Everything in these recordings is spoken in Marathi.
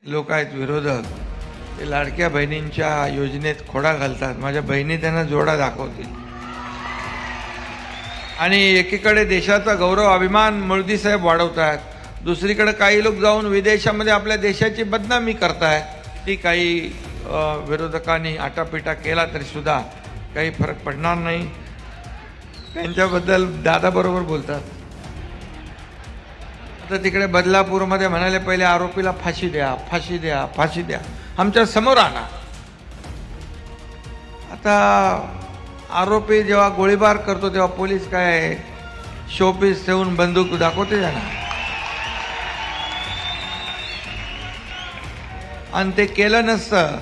लोक आहेत विरोधक, ते लाडक्या बहिणींच्या योजनेत खोडा घालतात. माझ्या बहिणी त्यांना जोडा दाखवतील आणि एकीकडे देशाचा गौरव अभिमान मोदी साहेब वाढवतात, दुसरीकडे काही लोक जाऊन विदेशामध्ये आपल्या देशाची बदनामी करतायत. ती काही विरोधकांनी आटापिटा केला तरी सुद्धा काही फरक पडणार नाही. त्यांच्याबद्दल दादा बरोबर बोलतात. आता तिकडे बदलापूरमध्ये म्हणाले पहिले आरोपीला फाशी द्या, फाशी द्या, फाशी द्या, आमच्या समोर आणा. आता आरोपी जेव्हा गोळीबार करतो तेव्हा पोलीस काय शोपीस ठेवून बंदूक दाखवते ना, आणि ते केलं नसतं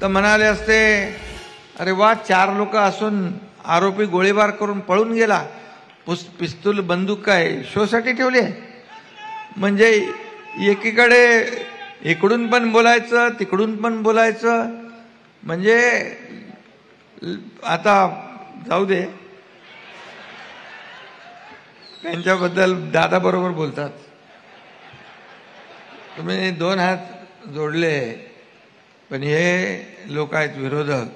तर म्हणाले असते अरे वा, 4 लोक असून आरोपी गोळीबार करून पळून गेला, पिस्तूल बंदूक काय शोसाठी ठेवली. म्हणजे एकीकडे इकडून पण बोलायचं तिकडून पण बोलायचं. म्हणजे आता जाऊ दे, त्यांच्याबद्दल दादा बरोबर बोलतात. तुम्ही 2 हात जोडले, पण हे लोक आहेत विरोधक,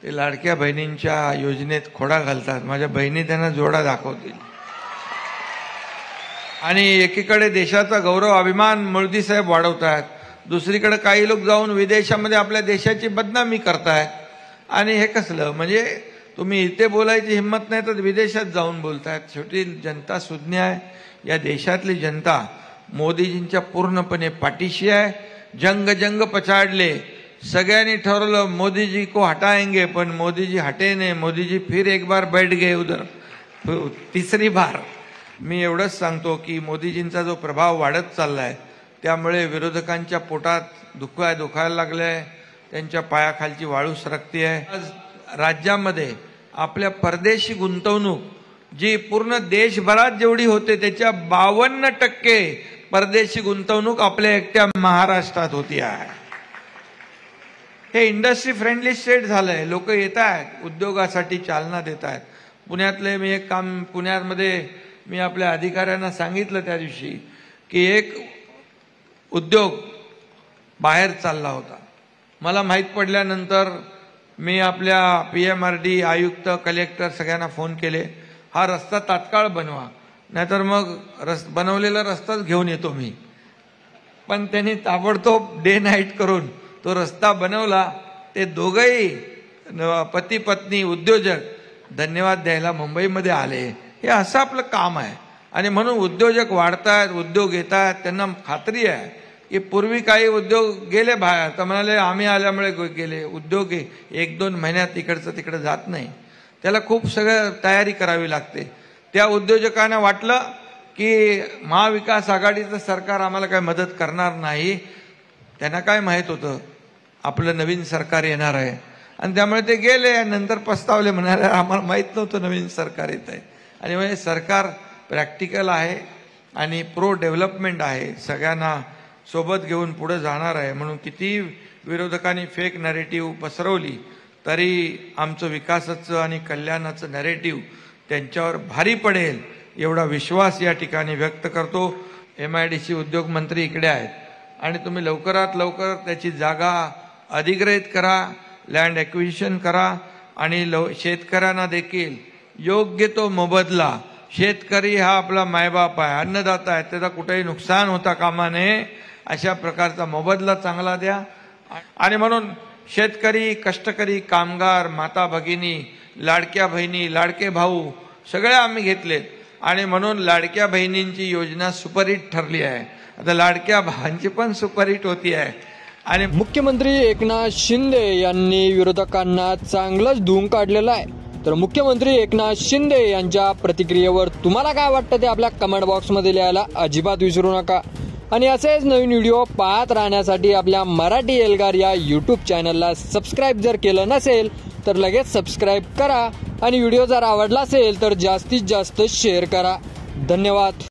ते लाडक्या बहिणींच्या योजनेत खोडा घालतात. माझ्या बहिणी त्यांना जोडा दाखवतील आणि एकीकडे देशाचा गौरव अभिमान मोदी साहेब वाढवतात, दुसरीकडे काही लोक जाऊन विदेशामध्ये आपल्या देशाची बदनामी करतायत. आणि हे कसलं, म्हणजे तुम्ही इथे बोलायची हिंमत नाही तर विदेशात जाऊन बोलतायत. शेवटी जनता सुज्ञ आहे. या देशातली जनता मोदीजींच्या पूर्णपणे पाठीशी आहे. जंग जंग पछाडले, सगळ्यांनी ठरवलं मोदीजी को हटाएंगे, पण मोदीजी हटे नाही. मोदीजी फिर एक बार बैठ गए उधर, तिसरी बार. मी एवढंच सांगतो की मोदीजींचा जो प्रभाव वाढत चाललाय त्यामुळे विरोधकांच्या पोटात दुखायला लागलंय, त्यांच्या पायाखालची वाळू सरकते आहे. आज राज्यामध्ये आपल्या परदेशी गुंतवणूक जी पूर्ण देशभरात जेवढी होते त्याच्या 52% परदेशी गुंतवणूक आपल्या एकट्या महाराष्ट्रात होती आहे. हे इंडस्ट्री फ्रेंडली स्टेट झालंय. लोक येत आहेत, उद्योगासाठी चालना देत आहेत. पुण्यातले मी एक काम, पुण्यामध्ये मी आपल्या अधिकाऱ्यांना सांगितलं त्या दिवशी की एक उद्योग बाहेर चालला होता. मला माहीत पडल्यानंतर मी आपल्या PMRD आयुक्त, कलेक्टर सगळ्यांना फोन केले, हा रस्ता तात्काळ बनवा, नाहीतर मग बनवलेला रस्ताच घेऊन येतो मी. पण त्यांनी ताबडतोब डे नाईट करून तो रस्ता बनवला. ते दोघंही पती पत्नी उद्योजक धन्यवाद द्यायला मुंबईमध्ये आले. हे असं आपलं काम आहे. आणि म्हणून उद्योजक वाढतात, उद्योग येतात. त्यांना खात्री आहे की पूर्वी काही उद्योग गेले बाहेर तर म्हणाले आम्ही आल्यामुळे गेले. उद्योग 1-2 महिन्यात इकडचं तिकडे जात नाही, त्याला खूप सगळं तयारी करावी लागते. त्या उद्योजकांना वाटलं की महाविकास आघाडीचं सरकार आम्हाला काय मदत करणार नाही. त्यांना काय माहीत होतं आपलं नवीन सरकार येणार आहे, आणि त्यामुळे ते गेले. नंतर पस्तावले, म्हणाले आम्हाला माहीत नव्हतं नवीन सरकार येत आहे. आणि म्हणजे सरकार प्रॅक्टिकल आहे आणि प्रो डेव्हलपमेंट आहे, सगळ्यांना सोबत घेऊन पुढे जाणार आहे. म्हणून किती विरोधकांनी फेक नॅरेटिव्ह पसरवली तरी आमचं विकासाचं आणि कल्याणाचं नॅरेटिव्ह त्यांच्यावर भारी पडेल एवढा विश्वास या ठिकाणी व्यक्त करतो. MIDC उद्योग मंत्री इकडे आहेत आणि तुम्ही लवकरात लवकर त्याची जागा अधिग्रहित करा, लँड ॲक्विजिशन करा आणि शेतकऱ्यांना देखील योग्य तो मोबदला. शेतकरी हा आपला मायबाप आहे, अन्नदाता आहे, त्याचा कुठेही नुकसान होता कामा नये. अशा प्रकारचा मोबदला चांगला द्या. आणि म्हणून शेतकरी, कष्टकरी, कामगार, माता भगिनी, लाडक्या बहिणी, लाडके भाऊ सगळे आम्ही घेतलेत. आणि म्हणून लाडक्या बहिणींची योजना सुपरहिट ठरली आहे. आता लाडक्या भावांची पण सुपरहिट होती आहे. आणि मुख्यमंत्री एकनाथ शिंदे यांनी विरोधकांना चांगलंच धुवून काढलेलं आहे. तर मुख्यमंत्री एकनाथ शिंदे यांच्या प्रतिक्रियेवर तुम्हाला काय वाटतं ते आपल्या कमेंट बॉक्समध्ये लिहायला अजिबात विसरू नका. आणि असेच नवीन व्हिडिओ पाहत राहण्यासाठी आपल्या मराठी एल्गार या YouTube चॅनलला सबस्क्राईब जर केलं नसेल तर लगेच सबस्क्राईब करा. आणि व्हिडिओ जर आवडला असेल तर जास्तीत जास्त शेअर करा. धन्यवाद.